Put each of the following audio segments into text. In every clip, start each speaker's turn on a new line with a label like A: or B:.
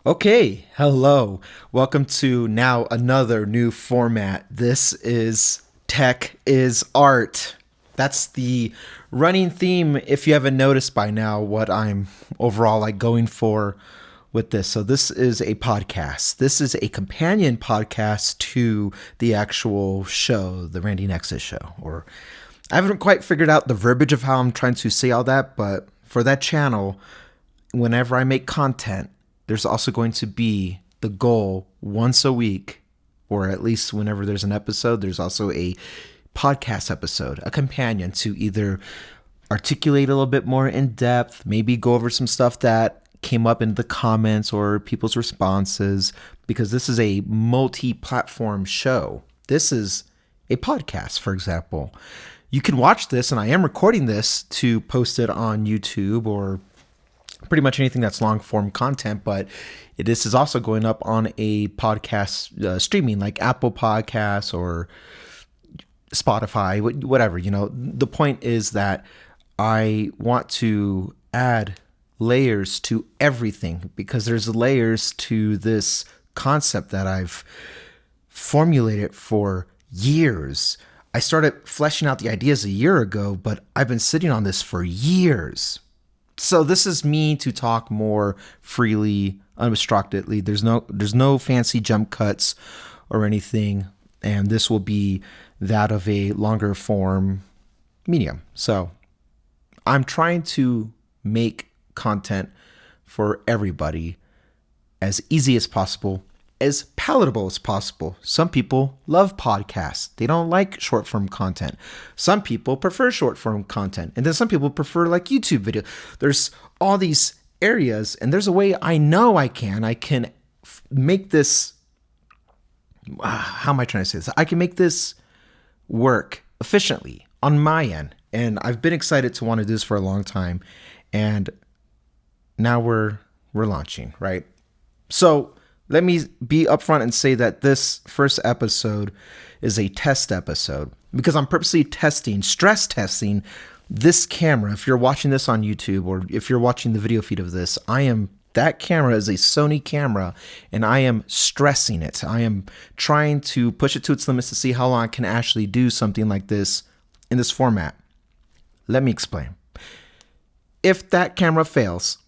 A: Okay, hello. Welcome to now another new format. This is Tech is Art. That's the running theme if you haven't noticed by now what I'm overall going for with this. So this is a podcast. This is a companion podcast to the actual show, the Randy Nexus show. Or I haven't quite figured out the verbiage of how I'm trying to say all that, but for that channel, whenever I make content, there's also going to be the goal once a week, or at least whenever there's an episode, there's also a podcast episode, a companion to either articulate a little bit more in depth, maybe go over some stuff that came up in the comments or people's responses, because this is a multi-platform show. This is a podcast, for example. You can watch this, and I am recording this to post it on YouTube or pretty much anything that's long form content, but this is also going up on a podcast streaming like Apple Podcasts or Spotify, whatever. The point is that I want to add layers to everything because there's layers to this concept that I've formulated for years. I started fleshing out the ideas a year ago, but I've been sitting on this for years. So this is me to talk more freely, unobstructedly. There's no fancy jump cuts or anything, and this will be that of a longer form medium. So I'm trying to make content for everybody as easy as possible, as palatable as possible. Some people love podcasts. They don't like short form content. Some people prefer short form content. And then some people prefer YouTube video. There's all these areas, and there's a way I know I can make this, how am I trying to say this? I can make this work efficiently on my end. And I've been excited to want to do this for a long time. And now we're launching, right? So let me be upfront and say that this first episode is a test episode because I'm purposely stress testing this camera. If you're watching this on YouTube or if you're watching the video feed of this, that camera is a Sony camera and I am stressing it. I am trying to push it to its limits to see how long I can actually do something like this in this format. Let me explain. If that camera fails,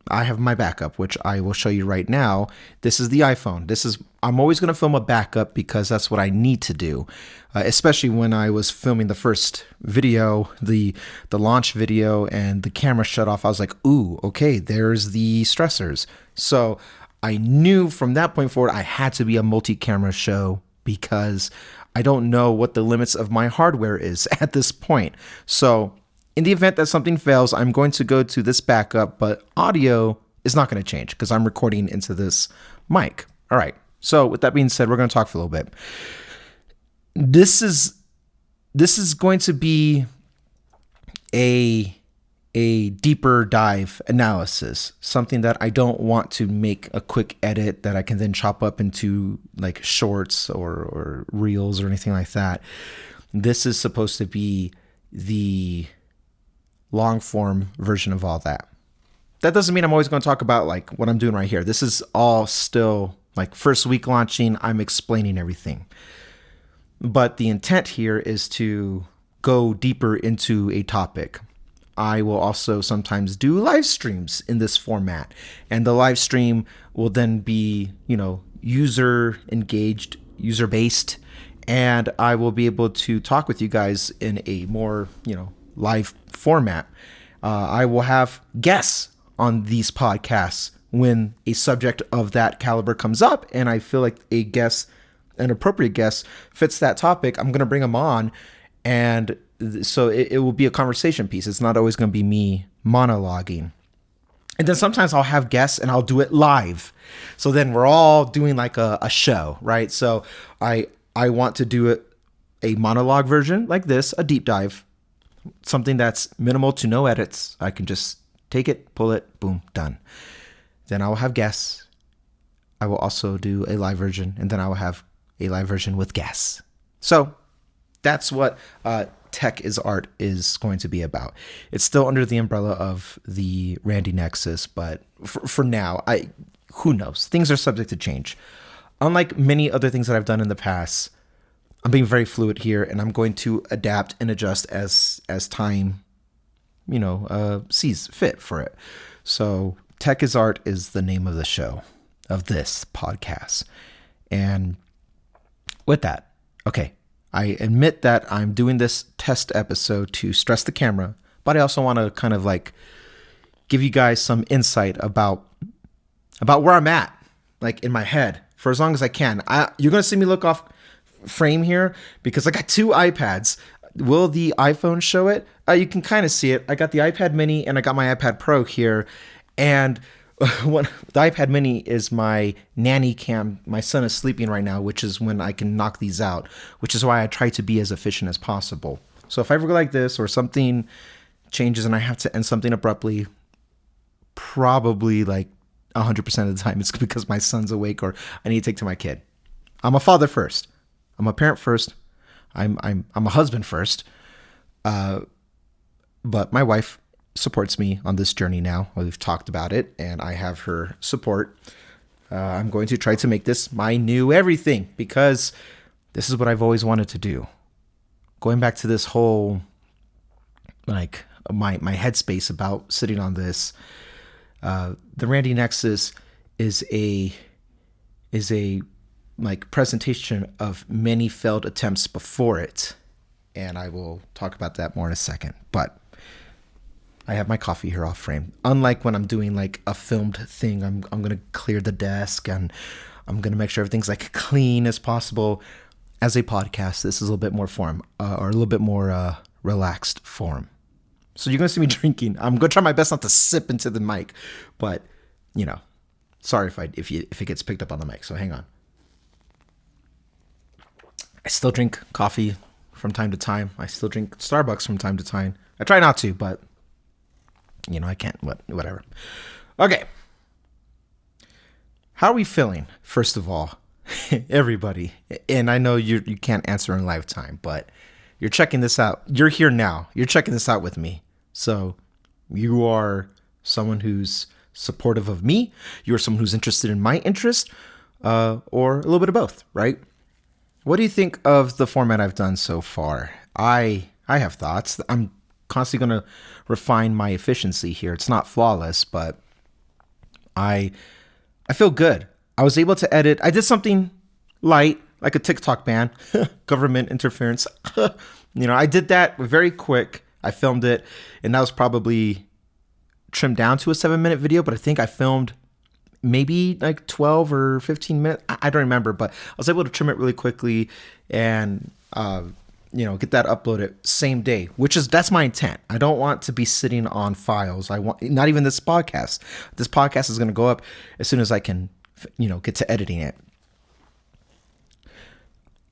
A: I have my backup, which I will show you right now. This is the iPhone. I'm always going to film a backup because that's what I need to do, especially when I was filming the first video, the launch video, and the camera shut off. I was like, ooh, okay, there's the stressors. So I knew from that point forward, I had to be a multi-camera show because I don't know what the limits of my hardware is at this point. So in the event that something fails, I'm going to go to this backup, but audio is not going to change because I'm recording into this mic. All right. So with that being said, we're going to talk for a little bit. This is going to be a deeper dive analysis, something that I don't want to make a quick edit that I can then chop up into like shorts or reels or anything like that. This is supposed to be the long form version of all that. That doesn't mean I'm always going to talk about what I'm doing right here. This is all still first week launching. I'm explaining everything. But the intent here is to go deeper into a topic. I will also sometimes do live streams in this format, and the live stream will then be, user engaged, user based, and I will be able to talk with you guys in a more, live format. I will have guests on these podcasts when a subject of that caliber comes up and I feel like an appropriate guest fits that topic. I'm going to bring them on, and so it will be a conversation piece. It's not always going to be me monologuing. And then sometimes I'll have guests and I'll do it live. So then we're all doing a show, right? So I want to do it a monologue version like this, a deep dive, something that's minimal to no edits. I can just take it, pull it, boom, done. Then I will have guests. I will also do a live version, and then I will have a live version with guests. So that's what Tech is Art is going to be about. It's still under the umbrella of the Randy Nexus, but for now, who knows? Things are subject to change. Unlike many other things that I've done in the past, I'm being very fluid here, and I'm going to adapt and adjust as time, sees fit for it. So Tech is Art is the name of the show, of this podcast. And with that, okay, I admit that I'm doing this test episode to stress the camera, but I also want to kind of like give you guys some insight about where I'm at, like in my head, for as long as I can. You're going to see me look off frame here because I got two iPads. Will the iPhone show it? You can kind of see it. I got the iPad mini and I got my iPad Pro here. And the iPad mini is my nanny cam. My son is sleeping right now, which is when I can knock these out, which is why I try to be as efficient as possible. So if I ever go like this or something changes and I have to end something abruptly, probably like 100% of the time it's because my son's awake or I need to take to my kid. I'm a father first. I'm a parent first. I'm a husband first. But my wife supports me on this journey now. We've talked about it and I have her support. I'm going to try to make this my new everything because this is what I've always wanted to do. Going back to this whole, like my headspace about sitting on this, the Randy Nexus is a like presentation of many failed attempts before it. And I will talk about that more in a second. But I have my coffee here off frame. Unlike when I'm doing like a filmed thing, I'm going to clear the desk and I'm going to make sure everything's like clean as possible. As a podcast, this is a little bit more form or a little bit more relaxed form. So you're going to see me drinking. I'm going to try my best not to sip into the mic, but sorry if it gets picked up on the mic. So hang on. I still drink coffee from time to time. I still drink Starbucks from time to time. I try not to, but I can't. Whatever. Okay. How are we feeling? First of all, everybody. And I know you can't answer in lifetime, but you're checking this out. You're here now. You're checking this out with me. So you are someone who's supportive of me. You're someone who's interested in my interest, or a little bit of both, right? What do you think of the format I've done so far? I have thoughts. I'm constantly going to refine my efficiency here. It's not flawless, but I feel good. I was able to edit. I did something light, like a TikTok ban, government interference. I did that very quick. I filmed it, and that was probably trimmed down to a 7-minute video, but I think I filmed maybe like 12 or 15 minutes. I don't remember, but I was able to trim it really quickly and, get that uploaded same day, that's my intent. I don't want to be sitting on files. I want, not even this podcast. This podcast is going to go up as soon as I can, get to editing it.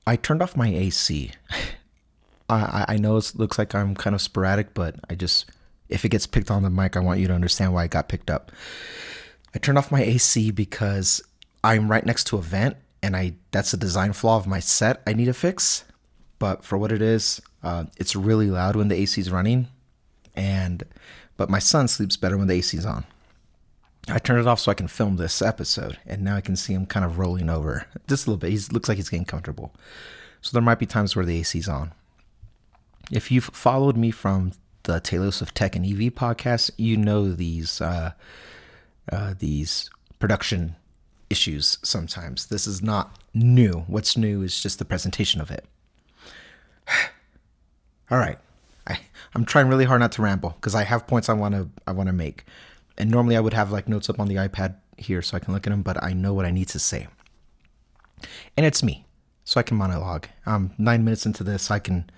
A: I turned off my AC. I know it looks like I'm kind of sporadic, but if it gets picked on the mic, I want you to understand why it got picked up. I turned off my AC because I'm right next to a vent, and that's a design flaw of my set I need to fix. But for what it is, it's really loud when the AC is running, but my son sleeps better when the AC is on. I turned it off so I can film this episode, and now I can see him kind of rolling over just a little bit. He looks like he's getting comfortable. So there might be times where the AC is on. If you've followed me from the Talos of Tech and EV podcast, you know these production issues sometimes. This is not new. What's new is just the presentation of it. All right. I'm trying really hard not to ramble because I have points I want to make. And normally I would have like notes up on the iPad here so I can look at them, but I know what I need to say. And it's me, so I can monologue. 9 minutes into this, I can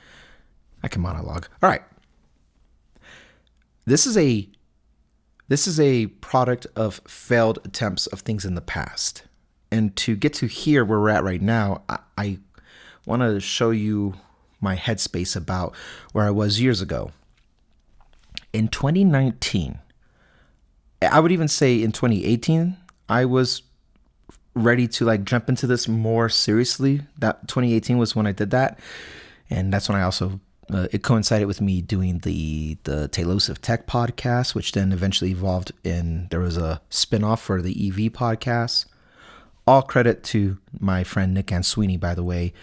A: monologue. All right. This is a product of failed attempts of things in the past. And to get to here where we're at right now, I want to show you my headspace about where I was years ago. In 2019, I would even say in 2018, I was ready to like jump into this more seriously. That 2018 was when I did that. And that's when I also it coincided with me doing the Talos of Tech podcast, which then eventually evolved in there was a spinoff for the EV podcast. All credit to my friend Nick Answini, by the way.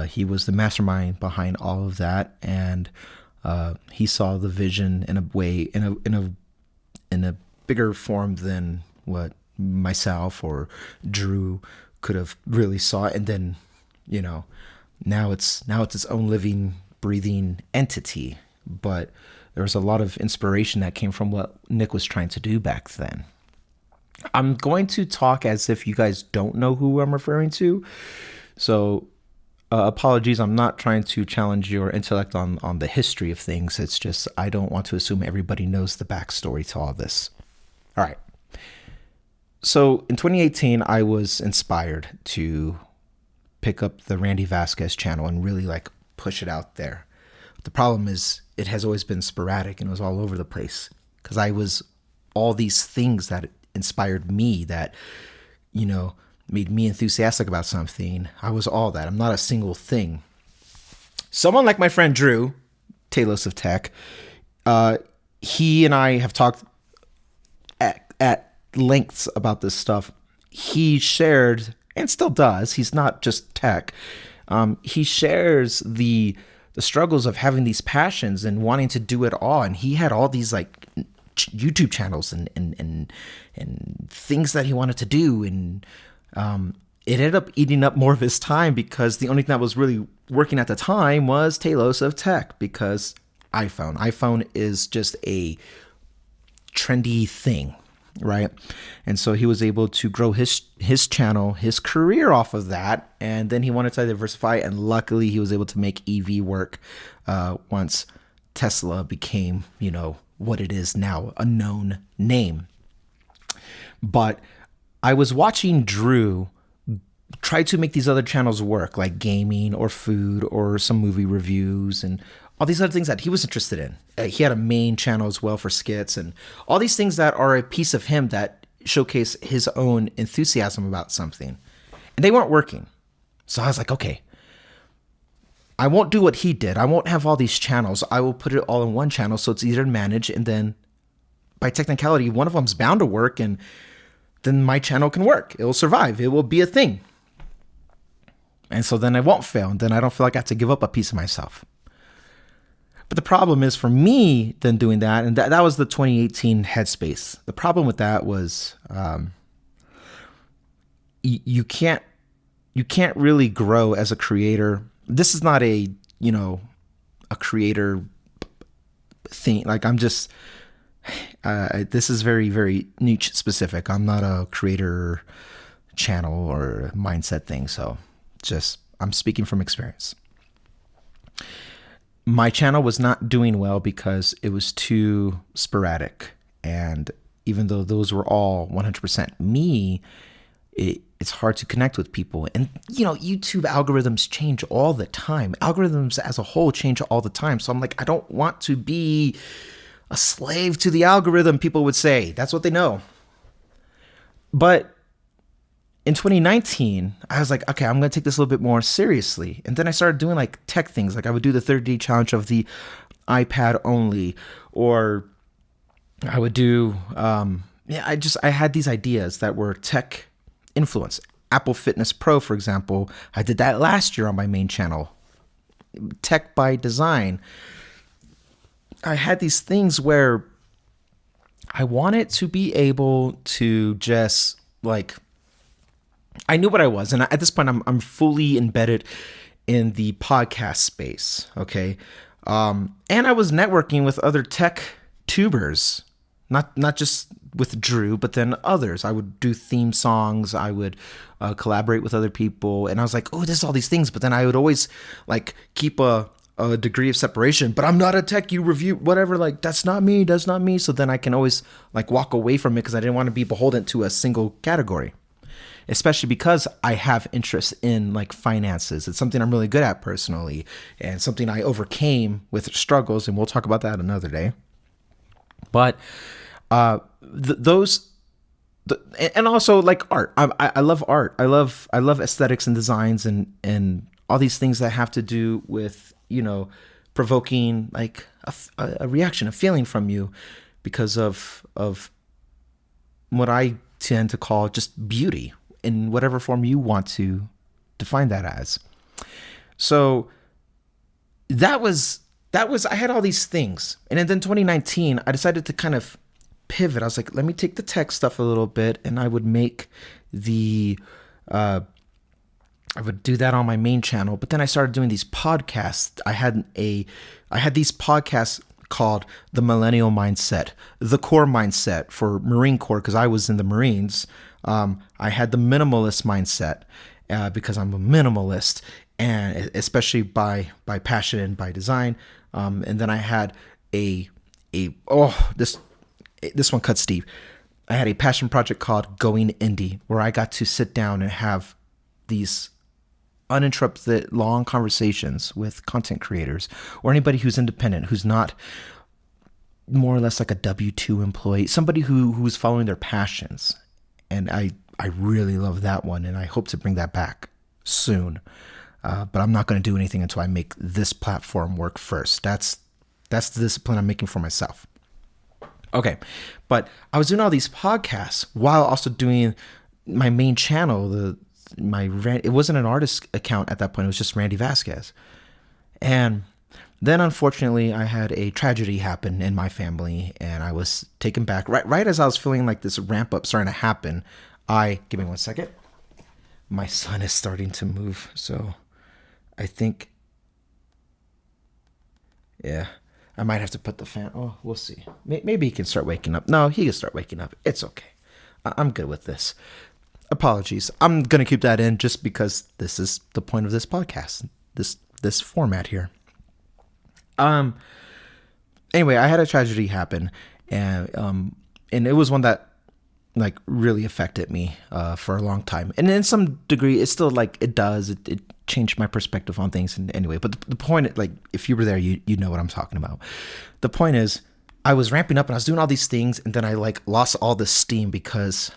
A: He was the mastermind behind all of that, and he saw the vision in a way, in a bigger form than what myself or Drew could have really saw it. And then, now it's its own living, breathing entity. But there was a lot of inspiration that came from what Nick was trying to do back then. I'm going to talk as if you guys don't know who I'm referring to. So apologies, I'm not trying to challenge your intellect on the history of things. It's just I don't want to assume everybody knows the backstory to all this. All right. So in 2018, I was inspired to pick up the Randy Vasquez channel and really push it out there. The problem is it has always been sporadic and it was all over the place because I was all these things that inspired me that, made me enthusiastic about something. I was all that. I'm not a single thing. Someone like my friend Drew, Talos of Tech, he and I have talked at lengths about this stuff. He shared, and still does, he's not just tech, he shares the struggles of having these passions and wanting to do it all. And he had all these YouTube channels and things that he wanted to do, and it ended up eating up more of his time because the only thing that was really working at the time was Talos of Tech, because iPhone is just a trendy thing, right? And so he was able to grow his channel, his career off of that, and then he wanted to diversify, and luckily he was able to make EV work once Tesla became, what it is now, a known name. But I was watching Drew try to make these other channels work, like gaming or food or some movie reviews and all these other things that he was interested in. He had a main channel as well for skits and all these things that are a piece of him that showcase his own enthusiasm about something. And they weren't working. So I was like, okay, I won't do what he did. I won't have all these channels. I will put it all in one channel so it's easier to manage. And then by technicality, one of them's bound to work, and then my channel can work. It will survive. It will be a thing. And so then I won't fail. And then I don't feel like I have to give up a piece of myself. But the problem is for me then doing that, and that was the 2018 headspace. The problem with that was you can't really grow as a creator. This is not a creator thing. I'm just, this is very, very niche specific. I'm not a creator channel or mindset thing. So I'm speaking from experience. My channel was not doing well because it was too sporadic. And even though those were all 100% me, it's hard to connect with people. And, YouTube algorithms change all the time. Algorithms as a whole change all the time. So I'm like, I don't want to be a slave to the algorithm, people would say. That's what they know. But in 2019, I was like, okay, I'm going to take this a little bit more seriously. And then I started doing tech things. I would do the 30-day challenge of the iPad only, or I would do, I had these ideas that were tech influence. Apple Fitness Pro, for example, I did that last year on my main channel. Tech by design. I had these things where I wanted to be able to just I knew what I was, and at this point, I'm fully embedded in the podcast space. Okay, and I was networking with other tech tubers, not just with Drew, but then others. I would do theme songs. I would collaborate with other people, and I was like, oh, this is all these things. But then I would always keep a degree of separation. But I'm not a tech. You review whatever. That's not me. That's not me. So then I can always walk away from it because I didn't want to be beholden to a single category. Especially because I have interest in finances. It's something I'm really good at personally, and something I overcame with struggles, and we'll talk about that another day. But and also art. I love art. I love aesthetics and designs and all these things that have to do with provoking like a reaction, a feeling from you because of what I tend to call just beauty in whatever form you want to define that as. So that was I had all these things. And then 2019, I decided to kind of pivot. I was like, let me take the tech stuff a little bit, and I would make the I would do that on my main channel, but then I started doing these podcasts. I had these podcasts called The Millennial Mindset, The Core Mindset for Marine Corps, because I was in the Marines. I had the Minimalist Mindset because I'm a minimalist, and especially by passion and by design. And then I had this one cuts deep. I had a passion project called Going Indie, where I got to sit down and have these uninterrupted long conversations with content creators or anybody who's independent, who's not more or less like a W-2 employee, somebody who's following their passions. And I really love that one, and I hope to bring that back soon. But I'm not going to do anything until I make this platform work first. That's the discipline I'm making for myself. Okay, but I was doing all these podcasts while also doing my main channel. It wasn't an artist account at that point. It was just Randy Vasquez. And then unfortunately, I had a tragedy happen in my family, and I was taken back. Right as I was feeling like this ramp up starting to happen, give me one second. My son is starting to move, so I think, yeah, I might have to put the fan. Oh, we'll see. Maybe he can start waking up. No, he can start waking up. It's okay. I'm good with this. Apologies. I'm going to keep that in just because this is the point of this podcast, this format here. Anyway, I had a tragedy happen, and it was one that like really affected me for a long time. And in some degree, it's still like it does. It changed my perspective on things. And anyway, but the point, like if you were there, you know what I'm talking about. The point is, I was ramping up and I was doing all these things, and then I like lost all this steam because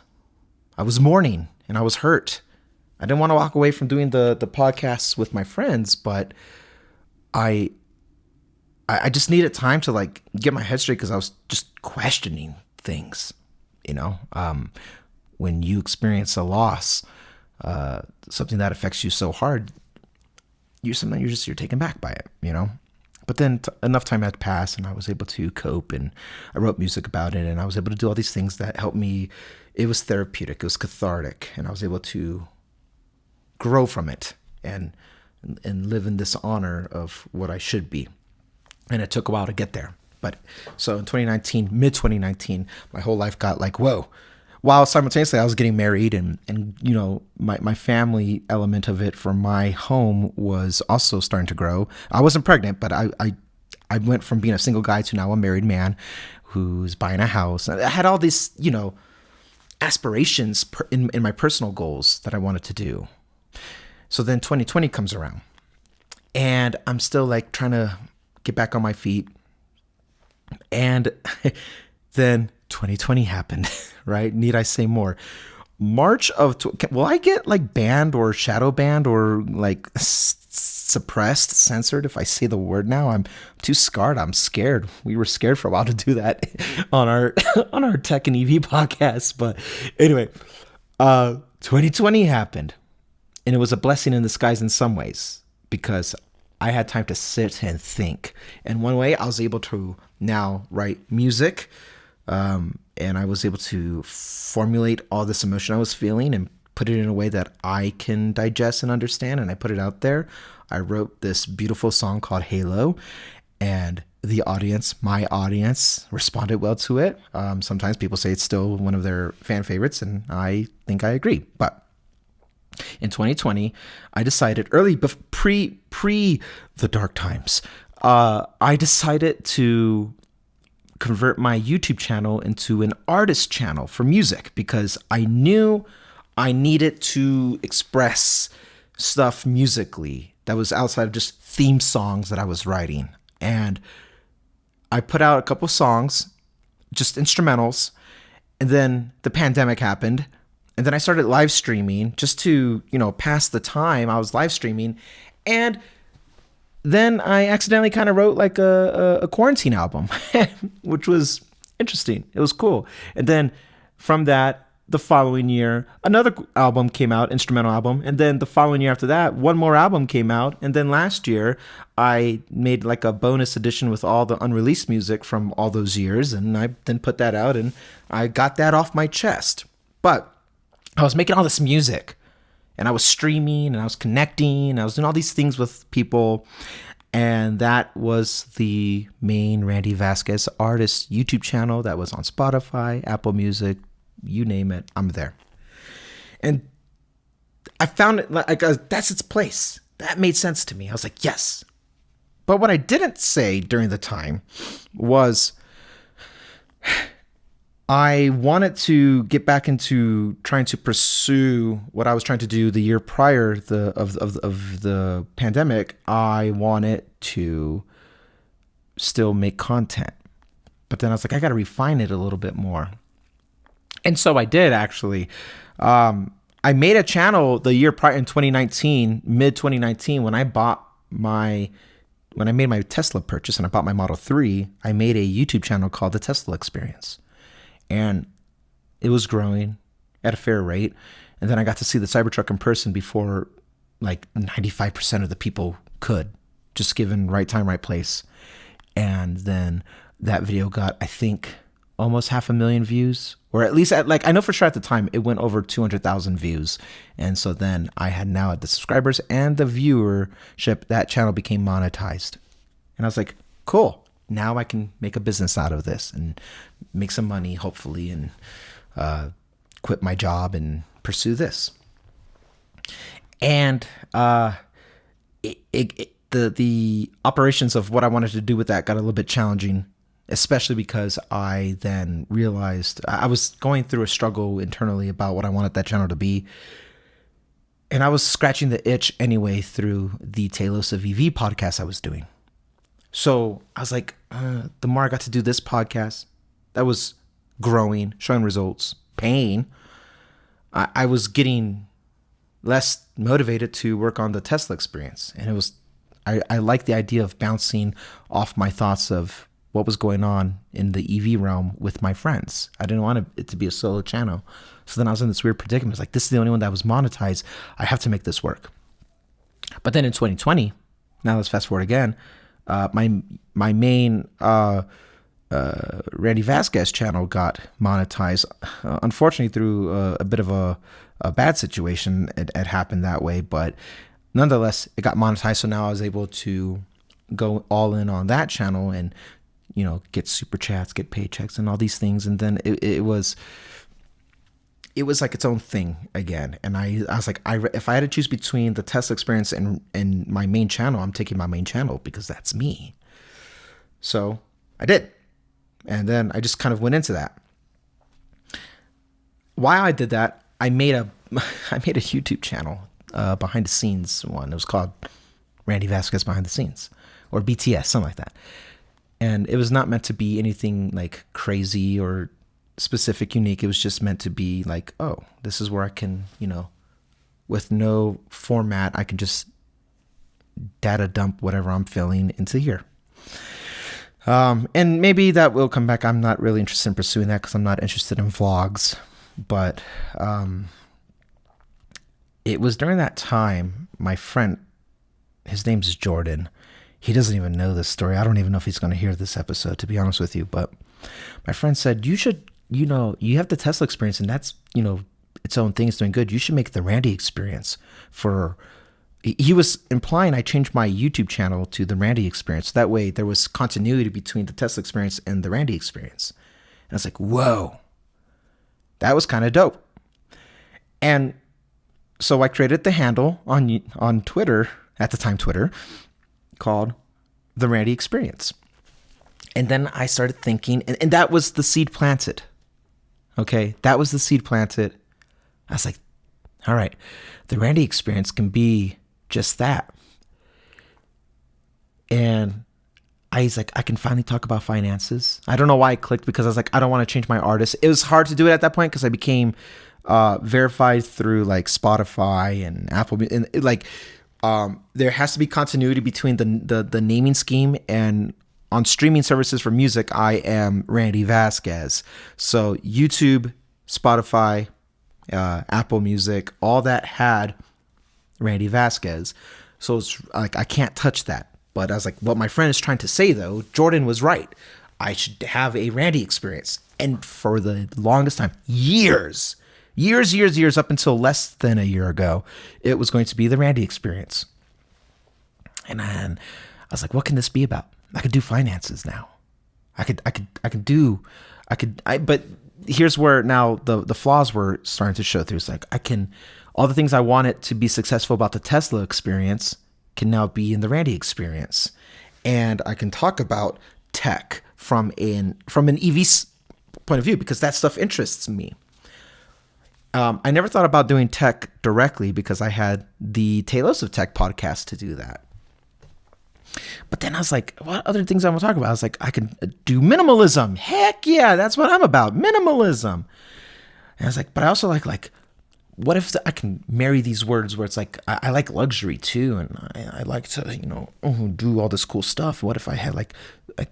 A: I was mourning and I was hurt. I didn't want to walk away from doing the podcasts with my friends, but I just needed time to like get my head straight because I was just questioning things. You know, when you experience a loss, something that affects you so hard, you're taken back by it, you know. But then enough time had passed, and I was able to cope, and I wrote music about it, and I was able to do all these things that helped me. It was therapeutic, it was cathartic, and I was able to grow from it and live in this honor of what I should be. And it took a while to get there. But so in 2019, mid 2019, my whole life got like, whoa. While simultaneously I was getting married, and you know, my family element of it for my home was also starting to grow. I wasn't pregnant, but I went from being a single guy to now a married man who's buying a house. I had all these, you know, aspirations in my personal goals that I wanted to do. So then 2020 comes around, and I'm still like trying to get back on my feet. And then 2020 happened, right? Need I say more? March of, will I get like banned or shadow banned or like suppressed, censored if I say the word now? I'm too scarred. I'm scared. We were scared for a while to do that on our Tech and EV podcast. But anyway, 2020 happened, and it was a blessing in disguise in some ways because I had time to sit and think. And one way I was able to now write music, and I was able to formulate all this emotion I was feeling and put it in a way that I can digest and understand. And I put it out there. I wrote this beautiful song called Halo, and the audience, my audience, responded well to it. Sometimes people say it's still one of their fan favorites, and I think I agree. But in 2020, I decided pre the dark times, I decided to convert my YouTube channel into an artist channel for music because I knew I needed to express stuff musically that was outside of just theme songs that I was writing. And I put out a couple songs, just instrumentals, and then the pandemic happened. And then I started live streaming just to, you know, pass the time. I was live streaming, and then I accidentally kind of wrote like a quarantine album, which was interesting. It was cool. And then from that, the following year, another album came out, instrumental album. And then the following year after that, one more album came out. And then last year, I made like a bonus edition with all the unreleased music from all those years. And I then put that out and I got that off my chest. But I was making all this music and I was streaming and I was connecting and I was doing all these things with people. And that was the main Randy Vasquez Artist YouTube channel that was on Spotify, Apple Music, you name it, I'm there. And I found it like that's its place. That made sense to me. I was like, yes. But what I didn't say during the time was I wanted to get back into trying to pursue what I was trying to do the year prior of the pandemic. I wanted to still make content. But then I was like, I got to refine it a little bit more. And so I did, actually. I made a channel the year prior in 2019, mid 2019, when I made my Tesla purchase and I bought my Model 3, I made a YouTube channel called The Tesla Experience. And it was growing at a fair rate. And then I got to see the Cybertruck in person before like 95% of the people could, just given right time, right place. And then that video got, I think, almost 500,000 views, or at least I know for sure at the time it went over 200,000 views. And so then I had now the subscribers and the viewership, that channel became monetized. And I was like, cool. Now I can make a business out of this and make some money, hopefully, and quit my job and pursue this. And the operations of what I wanted to do with that got a little bit challenging, especially because I then realized I was going through a struggle internally about what I wanted that channel to be. And I was scratching the itch anyway through the Talos of EV podcast I was doing. So I was like, the more I got to do this podcast, that was growing, showing results, paying, I was getting less motivated to work on the Tesla Experience. And it was, I liked the idea of bouncing off my thoughts of what was going on in the EV realm with my friends. I didn't want it to be a solo channel. So then I was in this weird predicament. I was like, this is the only one that was monetized. I have to make this work. But then in 2020, now let's fast forward again, my main Randy Vasquez channel got monetized, unfortunately through a bit of a bad situation. It happened that way, but nonetheless, it got monetized. So now I was able to go all in on that channel and, you know, get super chats, get paychecks and all these things. And then it was like its own thing again. And I was like, if I had to choose between the Tesla Experience and my main channel, I'm taking my main channel because that's me. So I did. And then I just kind of went into that. While I did that, I made a YouTube channel, behind the scenes one. It was called Randy Vasquez Behind the Scenes, or BTS, something like that. And it was not meant to be anything like crazy or specific, unique. It was just meant to be like, oh, this is where I can, you know, with no format, I can just data dump whatever I'm feeling into here. And maybe that will come back. I'm not really interested in pursuing that because I'm not interested in vlogs. But it was during that time, my friend, his name's Jordan. He doesn't even know this story. I don't even know if he's going to hear this episode, to be honest with you. But my friend said, you should, you know, you have the Tesla Experience and that's, you know, its own thing is doing good. You should make the Randy Experience for... He was implying I changed my YouTube channel to the Randy Experience. That way there was continuity between the Tesla Experience and the Randy Experience. And I was like, whoa, that was kind of dope. And so I created the handle on Twitter, at the time Twitter, called the Randy Experience. And then I started thinking, and that was the seed planted. Okay, that was the seed planted. I was like, all right, the Randy Experience can be just that. And I was like, I can finally talk about finances. I don't know why I clicked, because I was like, I don't want to change my artist. It was hard to do it at that point because I became verified through like Spotify and Apple, and like There has to be continuity between the naming scheme, and on streaming services for music, I am Randy Vasquez. So YouTube, Spotify, Apple Music, all that had Randy Vasquez. So it's like I can't touch that. But I was like, what my friend is trying to say though, Jordan was right. I should have a Randy experience. And for the longest time, years, up until less than a year ago, it was going to be the Randy experience. And then I was like, what can this be about? I could do finances now. But here's where now the flaws were starting to show through. It's like all the things I wanted to be successful about the Tesla experience can now be in the Randy experience. And I can talk about tech from an EV point of view, because that stuff interests me. I never thought about doing tech directly because I had the Talos of Tech podcast to do that. But then I was like, what other things I want to talk about? I was like, I can do minimalism. Heck yeah, that's what I'm about, minimalism. And I was like, but I also like what if I can marry these words where it's like, I like luxury too, and I like to, do all this cool stuff. What if I had like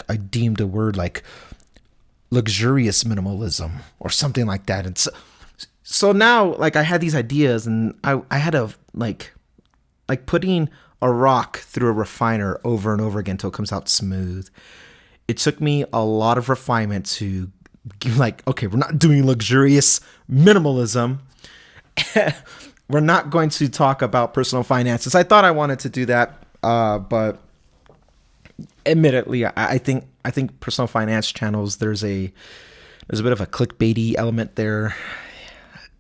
A: I deemed a word like luxurious minimalism or something like that? And so now, like, I had these ideas, and I had to like putting a rock through a refiner over and over again until it comes out smooth. It took me a lot of refinement to like, okay, we're not doing luxurious minimalism. We're not going to talk about personal finances. I thought I wanted to do that, but admittedly, I think personal finance channels, there's a bit of a clickbaity element there.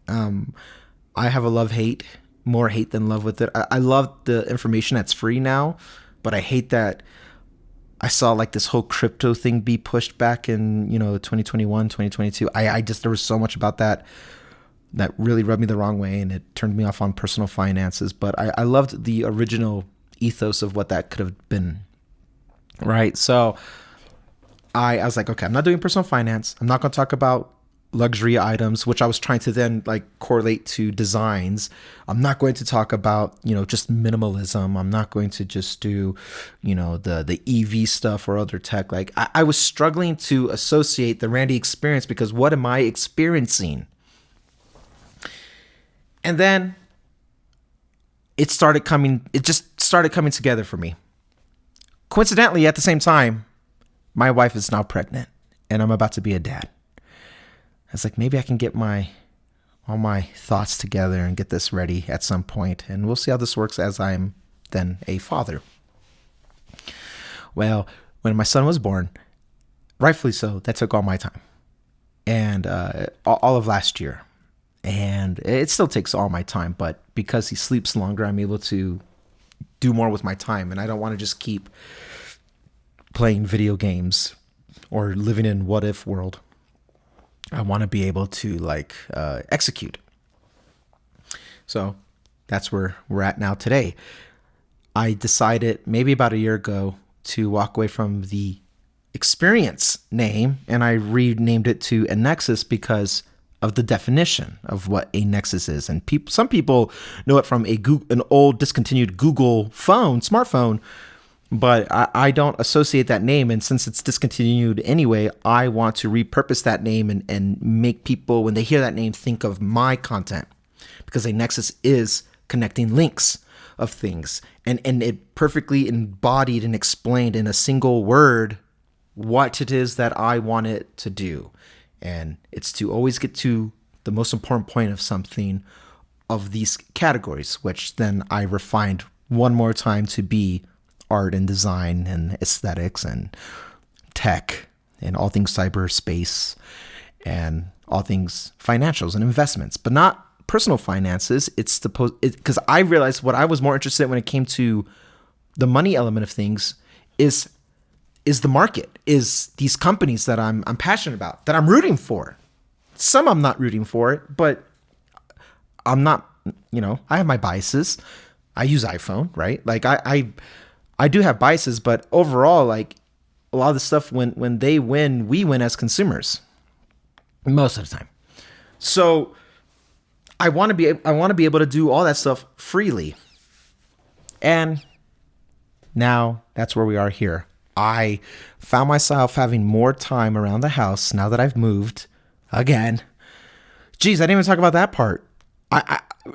A: I have a love-hate, more hate than love with it. I love the information that's free now, but I hate that I saw like this whole crypto thing be pushed back in, 2021, 2022. There was so much about that really rubbed me the wrong way, and it turned me off on personal finances. But I loved the original ethos of what that could have been. Right. So I was like, okay, I'm not doing personal finance. I'm not going to talk about luxury items, which I was trying to then like correlate to designs. I'm not going to talk about, just minimalism. I'm not going to just do, the EV stuff or other tech. Like I was struggling to associate the Randy experience, because what am I experiencing? And then it just started coming together for me. Coincidentally, at the same time, my wife is now pregnant and I'm about to be a dad. I was like, maybe I can get all my thoughts together and get this ready at some point, and we'll see how this works as I'm then a father. Well, when my son was born, rightfully so, that took all my time, and all of last year. And it still takes all my time, but because he sleeps longer, I'm able to do more with my time, and I don't want to just keep playing video games or living in what if world. I want to be able to execute. So that's where we're at now today. I decided maybe about a year ago to walk away from the experience name, and I renamed it to a Nexus because of the definition of what a Nexus is. And some people know it from an old discontinued Google smartphone, but I don't associate that name. And since it's discontinued anyway, I want to repurpose that name and make people, when they hear that name, think of my content, because a Nexus is connecting links of things, and it perfectly embodied and explained in a single word what it is that I want it to do. And it's to always get to the most important point of something of these categories, which then I refined one more time to be art and design and aesthetics and tech and all things cyberspace and all things financials and investments, but not personal finances. It's because I realized what I was more interested in when it came to the money element of things is the market, is these companies that I'm passionate about, that I'm rooting for. Some I'm not rooting for, but I'm not, I have my biases. I use iPhone, right? Like I do have biases, but overall, like a lot of the stuff, when they win, we win as consumers most of the time. So I want to be able to do all that stuff freely. And now that's where we are here. I found myself having more time around the house now that I've moved again. Geez, I didn't even talk about that part.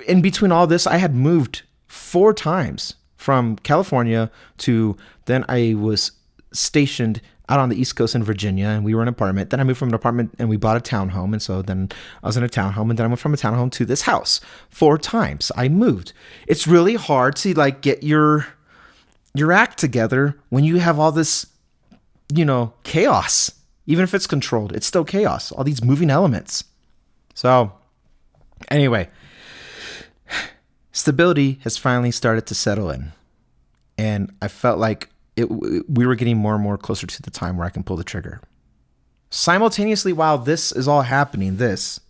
A: In between all this, I had moved 4 times from California to then I was stationed out on the East Coast in Virginia, and we were in an apartment. Then I moved from an apartment and we bought a townhome. And so then I was in a townhome, and then I went from a townhome to this house. 4 times I moved. It's really hard to like get your act together when you have all this, chaos. Even if it's controlled, it's still chaos. All these moving elements. So anyway, stability has finally started to settle in. And I felt like we were getting more and more closer to the time where I can pull the trigger. Simultaneously, while this is all happening, this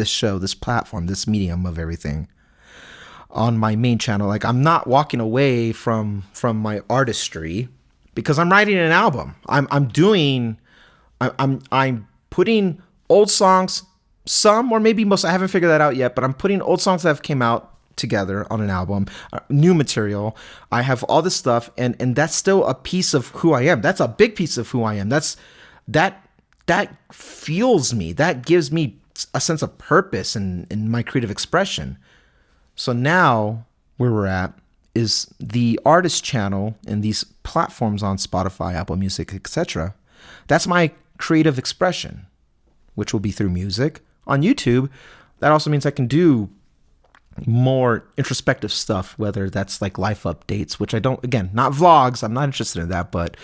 A: show, this platform, this medium of everything on my main channel, like I'm not walking away from my artistry because I'm writing an album. I'm putting old songs, some or maybe most, I haven't figured that out yet, but I'm putting old songs that have came out together on an album, new material. I have all this stuff, and that's still a piece of who I am. That's a big piece of who I am. That fuels me. That gives me a sense of purpose in my creative expression. So now where we're at is the artist channel and these platforms on Spotify, Apple Music, etc. That's my creative expression, which will be through music. On YouTube, that also means I can do more introspective stuff, whether that's like life updates, which I don't, again, not vlogs. I'm not interested in that, but,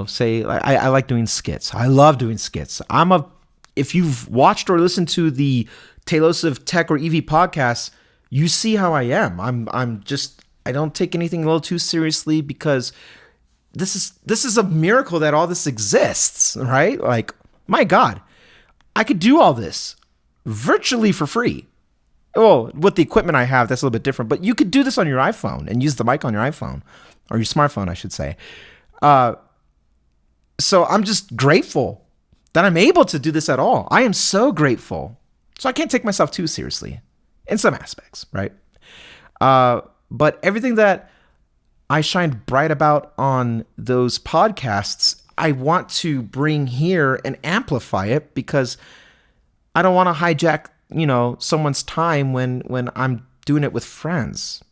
A: say I like doing skits. I love doing skits. If you've watched or listened to the Tailosive Tech or EV podcasts, you see how I am. I don't take anything a little too seriously because this is a miracle that all this exists, right? Like, my God, I could do all this virtually for free. Well, with the equipment I have, that's a little bit different, but you could do this on your iPhone and use the mic on your iPhone or your smartphone, I should say. So I'm just grateful that I'm able to do this at all. I am so grateful. So I can't take myself too seriously in some aspects, right? But everything that I shined bright about on those podcasts, I want to bring here and amplify it because I don't want to hijack, someone's time when I'm doing it with friends.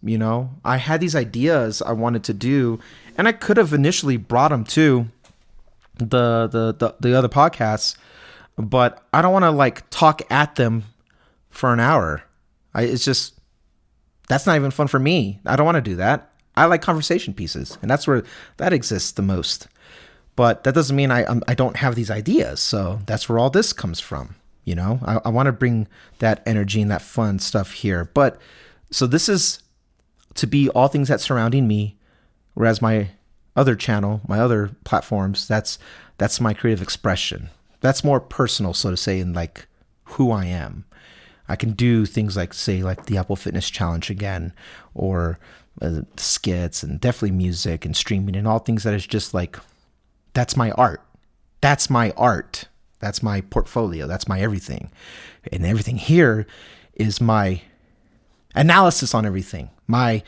A: I had these ideas I wanted to do, and I could have initially brought them to the other podcasts, but I don't want to like talk at them for an hour. That's not even fun for me. I don't want to do that. I like conversation pieces, and that's where that exists the most. But that doesn't mean I don't have these ideas. So that's where all this comes from. I want to bring that energy and that fun stuff here. But so this is to be all things that surrounding me, whereas my other channel, my other platforms, that's my creative expression. That's more personal, so to say, in like who I am. I can do things like, say, like the Apple Fitness Challenge again, or skits, and definitely music and streaming and all things that is just like, that's my art. That's my art. That's my portfolio. That's my everything. And everything here is my analysis on everything. My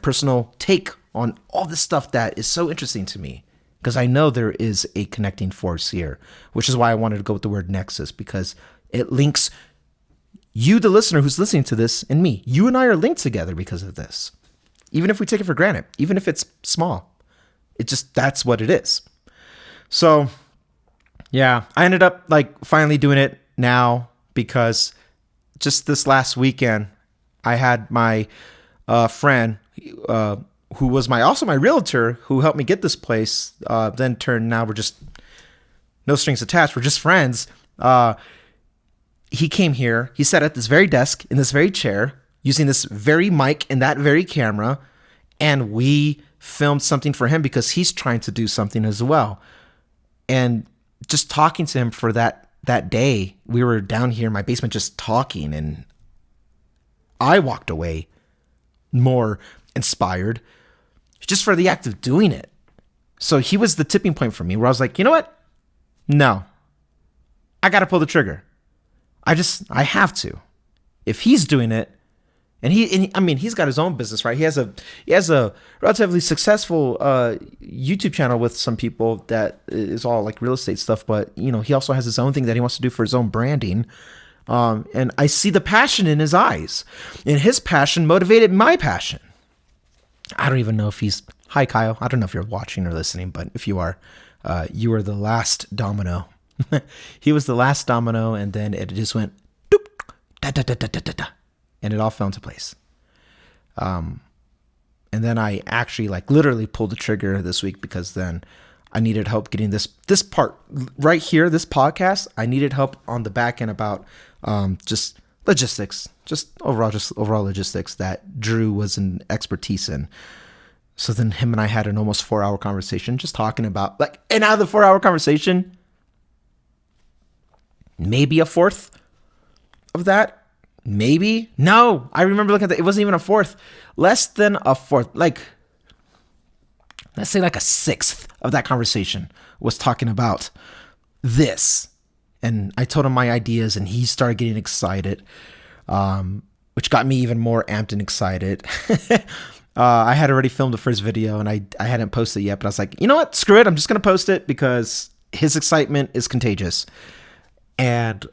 A: personal take on all this stuff that is so interesting to me. Because I know there is a connecting force here, which is why I wanted to go with the word nexus, because it links you, the listener who's listening to this, and me. You and I are linked together because of this. Even if we take it for granted, even if it's small, that's what it is. So, yeah, I ended up like finally doing it now because just this last weekend, I had my friend who was also my realtor who helped me get this place, then turned, now we're just no strings attached. We're just friends. He came here. He sat at this very desk in this very chair using this very mic and that very camera. And we filmed something for him because he's trying to do something as well. And just talking to him for that day, we were down here in my basement just talking, and I walked away more inspired just for the act of doing it. So he was the tipping point for me where I was like, you know what? No, I got to pull the trigger. I have to. If he's doing it, I mean, he's got his own business, right? He has a relatively successful YouTube channel with some people that is all like real estate stuff. But he also has his own thing that he wants to do for his own branding. And I see the passion in his eyes, and his passion motivated my passion. I don't even know if he's. Hi, Kyle. I don't know if you're watching or listening, but if you are, you were the last domino. He was the last domino, and then it just went doop, da da da da da da, and it all fell into place. And then I actually like literally pulled the trigger this week because then I needed help getting this part right here, this podcast. I needed help on the back end about just logistics, just overall logistics that Drew was an expertise in. So then him and I had an almost 4-hour conversation just talking about like, and out of the 4-hour conversation, maybe a fourth of that. Maybe. No, I remember looking at that. It wasn't even a fourth. Less than a fourth. Like, let's say like a sixth of that conversation was talking about this. And I told him my ideas and he started getting excited, which got me even more amped and excited. I had already filmed the first video and I hadn't posted it yet, but I was like, you know what? Screw it. I'm just going to post it because his excitement is contagious. And,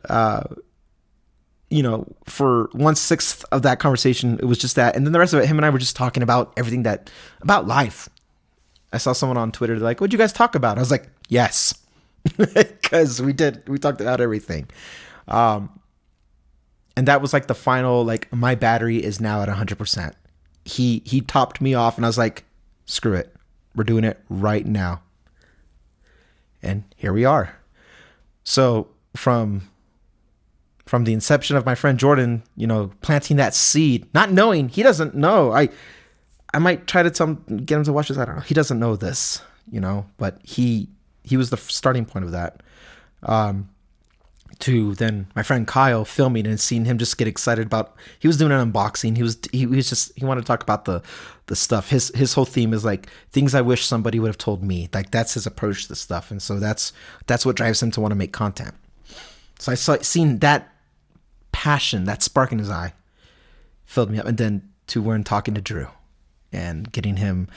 A: for 1/6 of that conversation, it was just that. And then the rest of it, him and I were just talking about everything about life. I saw someone on Twitter, they're like, what'd you guys talk about? I was like, yes, because we talked about everything. And that was like the final, like my battery is now at 100%. He topped me off and I was like, screw it. We're doing it right now. And here we are. So from the inception of my friend Jordan, planting that seed, not knowing, he doesn't know. I might try to get him to watch this. I don't know. He doesn't know this, but he was the starting point of that. To then my friend Kyle filming and seeing him just get excited about, he was doing an unboxing. He wanted to talk about the stuff. His whole theme is like things I wish somebody would have told me. Like that's his approach to stuff. And so that's what drives him to want to make content. So seeing that passion, that spark in his eye filled me up. And then when talking to Drew and getting him,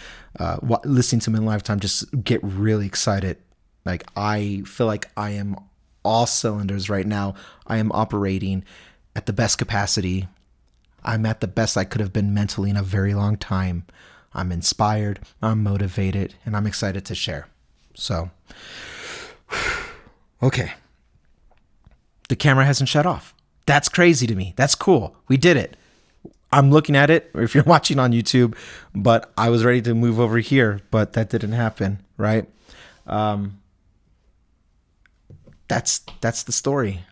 A: listening to him in lifetime, just get really excited. Like I feel like I am all cylinders right now. I am operating at the best capacity. I'm at the best I could have been mentally in a very long time. I'm inspired, I'm motivated, and I'm excited to share. So, okay. The camera hasn't shut off. That's crazy to me. That's cool. We did it. I'm looking at it, or if you're watching on YouTube, but I was ready to move over here, but that didn't happen, right? That's the story.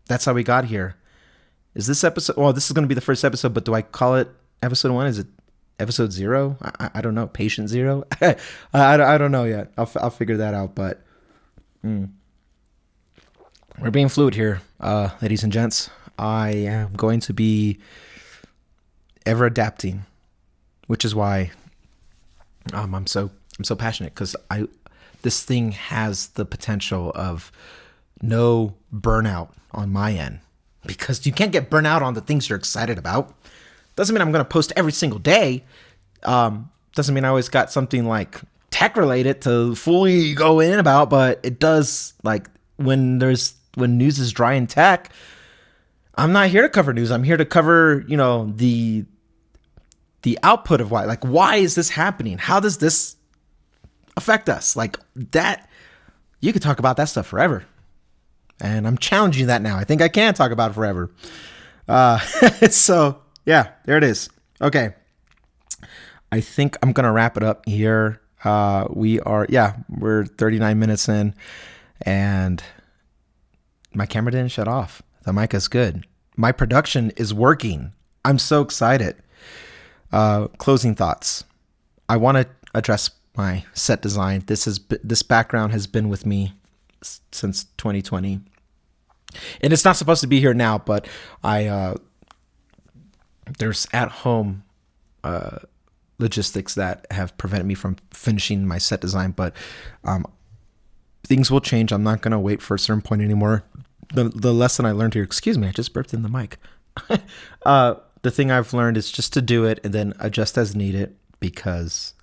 A: That's how we got here. Is this episode? Well, this is going to be the first episode, but do I call it episode 1? Is it episode 0? I don't know. Patient 0? I don't know yet. I'll figure that out. But we're being fluid here, ladies and gents. I am going to be ever adapting, which is why I'm so passionate, because this thing has the potential of no burnout on my end, because you can't get burnout on the things you're excited about. Doesn't mean I'm going to post every single day. Doesn't mean I always got something like tech related to fully go in about, but it does, like when news is dry in tech, I'm not here to cover news. I'm here to cover, the output of why is this happening? How does this affect us? Like that, you could talk about that stuff forever. And I'm challenging that now. I think I can talk about it forever. So yeah, there it is. Okay. I think I'm going to wrap it up here. We're 39 minutes in and my camera didn't shut off. The mic is good. My production is working. I'm so excited. Closing thoughts. I want to address my set design. This background has been with me since 2020. And it's not supposed to be here now, but there's at home logistics that have prevented me from finishing my set design, but things will change. I'm not going to wait for a certain point anymore. The lesson I learned here, excuse me, I just burped in the mic. the thing I've learned is just to do it and then adjust as needed, because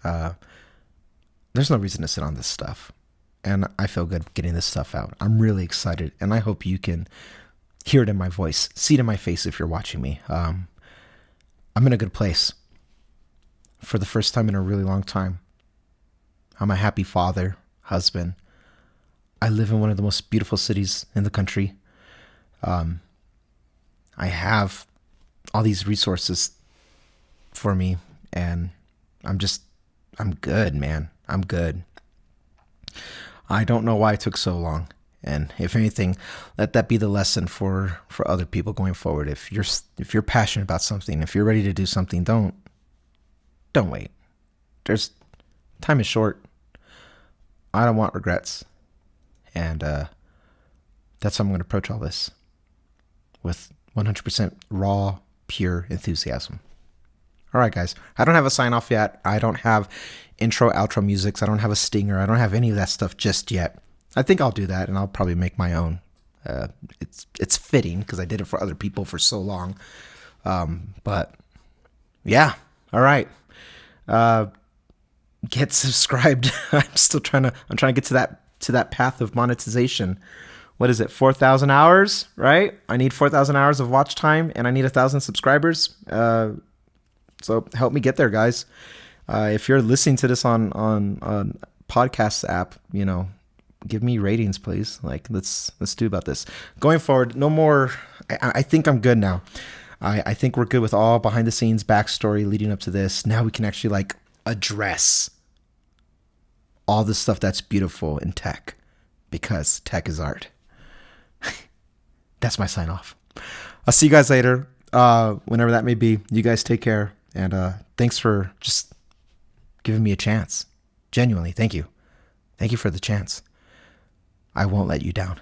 A: there's no reason to sit on this stuff. And I feel good getting this stuff out. I'm really excited, and I hope you can hear it in my voice, see it in my face if you're watching me. I'm in a good place for the first time in a really long time. I'm a happy father, husband. I live in one of the most beautiful cities in the country. I have all these resources for me, and I'm good, man. I'm good. I don't know why it took so long. And if anything, let that be the lesson for other people going forward. If you're passionate about something, if you're ready to do something, don't wait. Time is short. I don't want regrets. And that's how I'm going to approach all this, with 100% raw, pure enthusiasm. All right, guys. I don't have a sign off yet. I don't have intro, outro musics. I don't have a stinger. I don't have any of that stuff just yet. I think I'll do that, and I'll probably make my own. It's fitting because I did it for other people for so long. But yeah. All right. Get subscribed. I'm trying to get to that path of monetization. What is it? 4,000 hours, right? I need 4,000 hours of watch time, and I need 1,000 subscribers. So help me get there, guys. If you're listening to this on podcast app, give me ratings, please. Like, let's do about this. Going forward, no more. I think I'm good now. I think we're good with all behind the scenes backstory leading up to this. Now we can actually address all the stuff that's beautiful in tech, because tech is art. That's my sign off. I'll see you guys later, whenever that may be. You guys take care, and thanks for just giving me a chance. Genuinely, thank you. Thank you for the chance. I won't let you down.